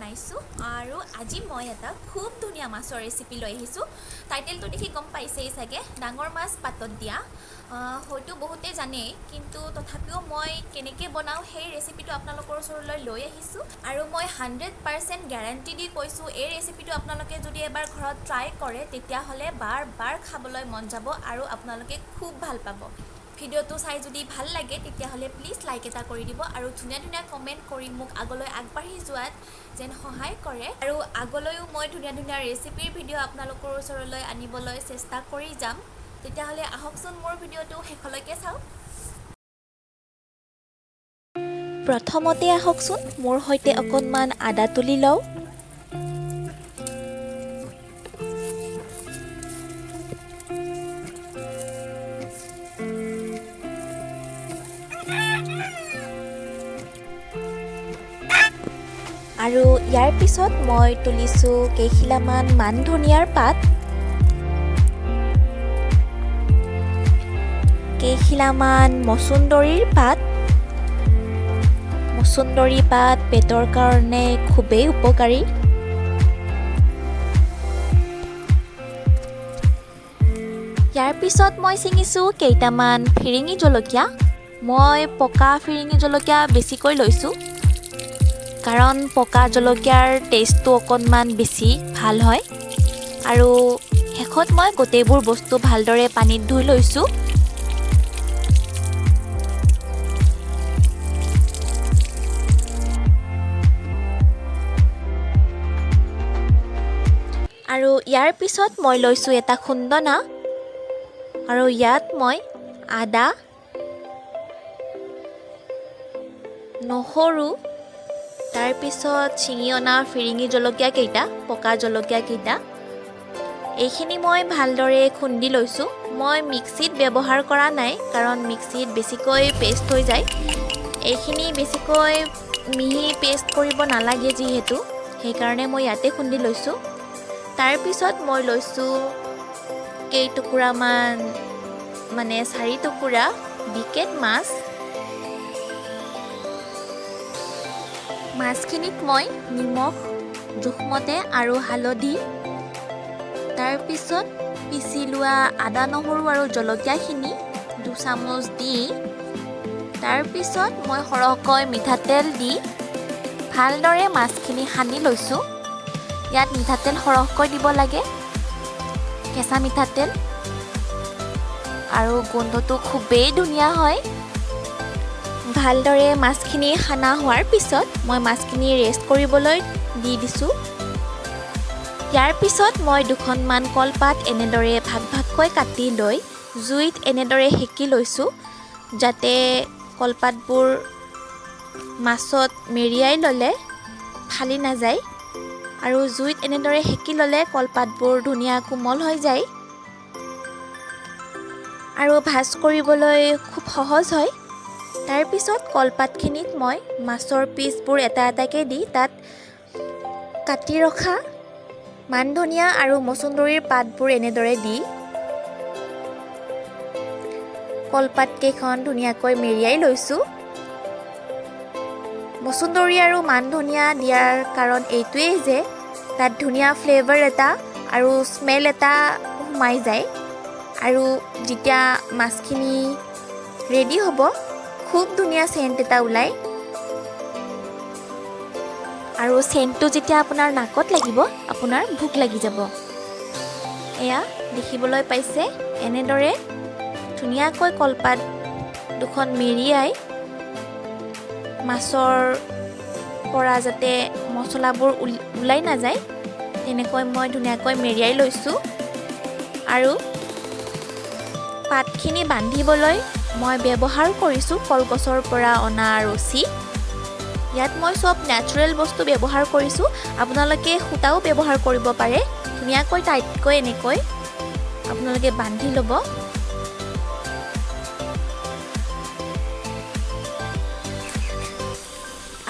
বনাইছোঁ আৰু আজি মই এটা খুব ধুনীয়া মাছৰ ৰেচিপি লৈ আহিছোঁ। টাইটেলটো দেখি গম পাইছেই চাগে, ডাঙৰ মাছ পাতত দিয়া। হয়তো বহুতে জানেই, কিন্তু তথাপিও মই কেনেকৈ বনাওঁ সেই ৰেচিপিটো আপোনালোকৰ ওচৰলৈ লৈ আহিছোঁ। আৰু মই 100% গেৰাণ্টি দি কৈছোঁ, এই ৰেচিপিটো আপোনালোকে যদি এবাৰ ঘৰত ট্ৰাই কৰে তেতিয়াহ'লে বাৰ বাৰ খাবলৈ মন যাব আৰু আপোনালোকে খুব ভাল পাব। ভিডিঅ'টো চাই যদি ভাল লাগে তেতিয়াহ'লে প্লিজ লাইক এটা কৰি দিব আৰু ধুনীয়া ধুনীয়া কমেণ্ট কৰি মোক আগলৈ আগবাঢ়ি যোৱাত যেন সহায় কৰে। আৰু আগলৈও মই ধুনীয়া ধুনীয়া ৰেচিপিৰ ভিডিঅ' আপোনালোকৰ ওচৰলৈ আনিবলৈ চেষ্টা কৰি যাম। তেতিয়াহ'লে আহকচোন মোৰ ভিডিঅ'টো শেষলৈকে চাওক। প্ৰথমতে আহকচোন মোৰ সৈতে অকণমান আদা তুলি লওঁ। আৰু ইয়াৰ পিছত মই তুলিছোঁ কেইখিলামান মান ধনিয়াৰ পাত, কেইখিলামান মচুন্দৰীৰ পাত। মচুন্দৰী পাত পেটৰ কাৰণে খুবেই উপকাৰী। ইয়াৰ পিছত মই ছিঙিছোঁ কেইটামান ফিৰিঙি জলকীয়া। মই পকা ফিৰিঙি জলকীয়া বেছিকৈ লৈছোঁ, কাৰণ পকা জলকীয়াৰ টেষ্টটো অকণমান বেছি ভাল হয়। আৰু শেষত মই গোটেইবোৰ বস্তু ভালদৰে পানীত ধুই লৈছোঁ। আৰু ইয়াৰ পিছত মই লৈছোঁ এটা খুন্দনা, আৰু ইয়াত মই আদা, নহৰু, তাৰপিছত ছিঙি অনা ফিৰিঙি জলকীয়া কেইটা, পকা জলকীয়া কেইটা, এইখিনি মই ভালদৰে খুন্দি লৈছোঁ। মই মিক্সিত ব্যৱহাৰ কৰা নাই, কাৰণ মিক্সিত বেছিকৈ পেষ্ট হৈ যায়। এইখিনি বেছিকৈ মিহি পেষ্ট কৰিব নালাগে যিহেতু, সেইকাৰণে মই ইয়াতে খুন্দি লৈছোঁ। তাৰপিছত মই লৈছোঁ কেইটুকুৰামান, মানে 4 টুকুৰা বিকেট মাছ। মাছখিনিত মই নিমখ জোখমতে আৰু হালধি, তাৰপিছত পিচি লোৱা আদা নহৰু আৰু জলকীয়াখিনি 2 চামুচ দি, তাৰপিছত মই সৰহকৈ মিঠাতেল দি ভালদৰে মাছখিনি সানি লৈছোঁ। ইয়াত মিঠাতেল সৰহকৈ দিব লাগে, কেঁচা মিঠাতেল, আৰু গোন্ধটো খুবেই ধুনীয়া হয়। ভালদৰে মাছখিনি সানা হোৱাৰ পিছত মই মাছখিনি ৰেষ্ট কৰিবলৈ দি দিছোঁ। ইয়াৰ পিছত মই 2খনমান কলপাত এনেদৰে ভাগ ভাগকৈ কাটি লৈ জুইত এনেদৰে সেকি লৈছোঁ, যাতে কলপাতবোৰ মাছত মেৰিয়াই ল'লে ফালি নাযায়। আৰু জুইত এনেদৰে সেকি ল'লে কলপাতবোৰ ধুনীয়া কোমল হৈ যায় আৰু ভাজ কৰিবলৈ খুব সহজ হয়। তাৰপিছত কলপাতখিনিত মই মাছৰ পিচবোৰ এটা এটাকৈ দি তাত কাটি ৰখা মান ধনিয়া আৰু মচুন্দৰীৰ পাতবোৰ এনেদৰে দি কলপাতকেইখন ধুনীয়াকৈ মেৰিয়াই লৈছোঁ। মচুন্দৰী আৰু মান ধনিয়া দিয়াৰ কাৰণ এইটোৱেই যে তাত ধুনীয়া ফ্লেভাৰ এটা আৰু স্মেল এটা সোমাই যায়, আৰু যেতিয়া মাছখিনি ৰেডি হ'ব খুব ধুনীয়া চেণ্ট এটা ওলায়। আৰু চেণ্টটো যেতিয়া আপোনাৰ নাকত লাগিব আপোনাৰ ভোক লাগি যাব। এয়া দেখিবলৈ পাইছে, এনেদৰে ধুনীয়াকৈ কলপাত দুখন মেৰিয়াই মাছৰ পৰা যাতে মছলাবোৰ ওলাই নাযায় তেনেকৈ মই ধুনীয়াকৈ মেৰিয়াই লৈছোঁ। আৰু পাতখিনি বান্ধিবলৈ মই ব্যৱহাৰ কৰিছোঁ কলগছৰ পৰা অনা ৰছী। ইয়াত মই চব নেচাৰেল বস্তু ব্যৱহাৰ কৰিছোঁ, আপোনালোকে সূতাও ব্যৱহাৰ কৰিব পাৰে। ধুনীয়াকৈ টাইটকৈ এনেকৈ আপোনালোকে বান্ধি ল'ব।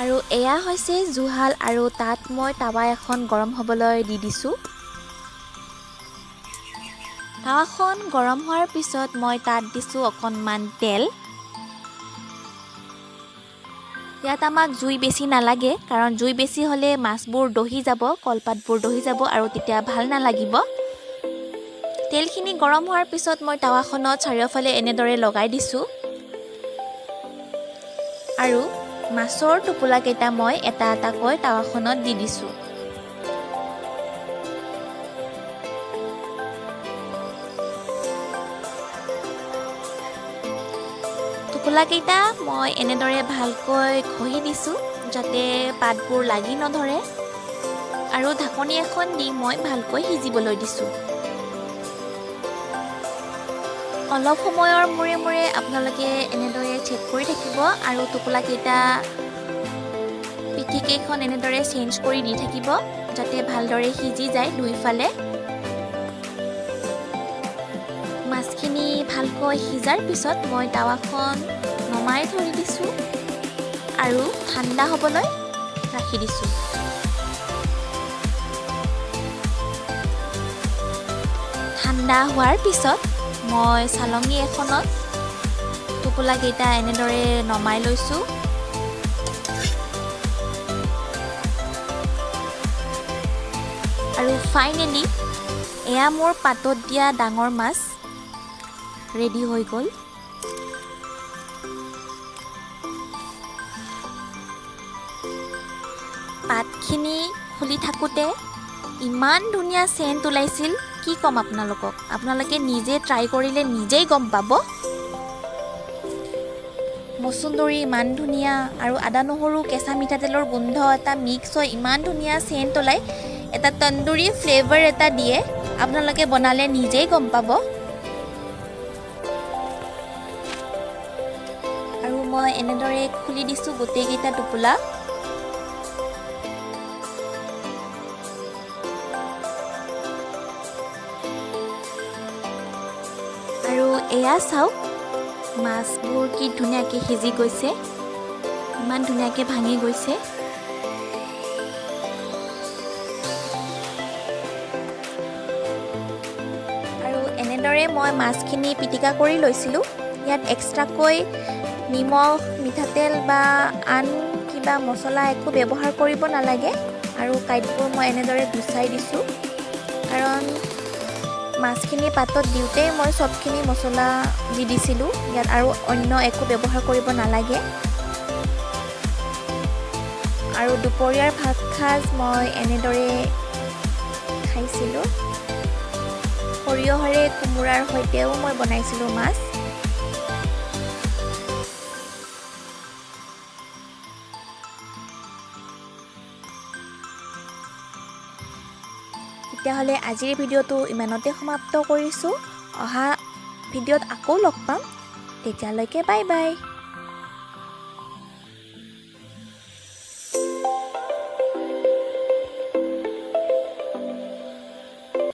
আৰু এয়া হৈছে জুহাল, আৰু তাত মই টাৱা এখন গৰম হ'বলৈ দি দিছোঁ। টাৱাখন গৰম হোৱাৰ পিছত মই তাত দিছোঁ অকণমান তেল। ইয়াত আমাক জুই বেছি নালাগে কাৰণ জুই বেছি হ'লে মাছবোৰ দহি যাব, কলপাতবোৰ দহি যাব আৰু তেতিয়া ভাল নালাগিব। তেলখিনি গৰম হোৱাৰ পিছত মই টাৱাখনত চাৰিওফালে এনেদৰে লগাই দিছোঁ আৰু মাছৰ টোপোলাকেইটা মই এটা এটাকৈ টাৱাখনত দি দিছোঁ। টোপোলাকেইটা মই এনেদৰে ভালকৈ ঘঁহি দিছোঁ যাতে পাতবোৰ লাগি নধৰে আৰু ঢাকনি এখন দি মই ভালকৈ সিজিবলৈ দিছোঁ। অলপ সময়ৰ মূৰে মূৰে আপোনালোকে এনেদৰে চেক কৰি থাকিব আৰু টোপোলাকেইটা পিঠিকেইখন এনেদৰে চেঞ্জ কৰি দি থাকিব যাতে ভালদৰে সিজি যায় দুইফালে। মাছখিনি ভালকৈ সিজাৰ পিছত মই টাৱাখন নমাই থৈ দিছোঁ আৰু ঠাণ্ডা হ'বলৈ ৰাখি দিছোঁ। ঠাণ্ডা হোৱাৰ পিছত মই চালনী এখনত টোপোলাকেইটা এনেদৰে নমাই লৈছোঁ আৰু ফাইনেলি এয়া মোৰ পাতত দিয়া ডাঙৰ মাছ ৰেডি হৈ গ'ল। পাতখিনি খুলি থাকোঁতে ইমান ধুনীয়া চেণ্ট ওলাইছিল, কি ক'ম আপোনালোকক। আপোনালোকে নিজে ট্ৰাই কৰিলে নিজেই গম পাব। মচুন্দৰী ইমান ধুনীয়া আৰু আদা নহৰু কেঁচা মিঠাতেলৰ গোন্ধ এটা মিক্স হৈ ইমান ধুনীয়া চেণ্ট ওলাই এটা তন্দুৰী ফ্লেভাৰ এটা দিয়ে। আপোনালোকে বনালে নিজেই গম পাব। আৰু মই এনেদৰে খুলি দিছোঁ গোটেইকেইটা টোপোলা। আৰু এয়া চাওক মাছবোৰ কি ধুনীয়াকৈ সিজি গৈছে, ইমান ধুনীয়াকৈ ভাঙি গৈছে। আৰু এনেদৰে মই মাছখিনি পিটিকা কৰি লৈছিলোঁ। ইয়াত এক্সট্ৰাকৈ নিমখ, মিঠাতেল বা আন কিবা মছলা একো ব্যৱহাৰ কৰিব নালাগে। আৰু কাঁইটবোৰ মই এনেদৰে গুচাই দিছোঁ কাৰণ মাছখিনি পাতত দিওঁতেই মই চবখিনি মছলা দি দিছিলোঁ। ইয়াত আৰু অন্য একো ব্যৱহাৰ কৰিব নালাগে। আৰু দুপৰীয়াৰ ভাত সাজ মই এনেদৰে খাইছিলোঁ। সৰিয়হৰে কোমোৰাৰ সৈতেও মই বনাইছিলোঁ মাছ। তেতিয়াহ'লে আজিৰ ভিডিঅ'টো ইমানতে সমাপ্ত কৰিছোঁ। অহা ভিডিঅ'ত আকৌ লগ পাম। তেতিয়ালৈকে বাই বাই।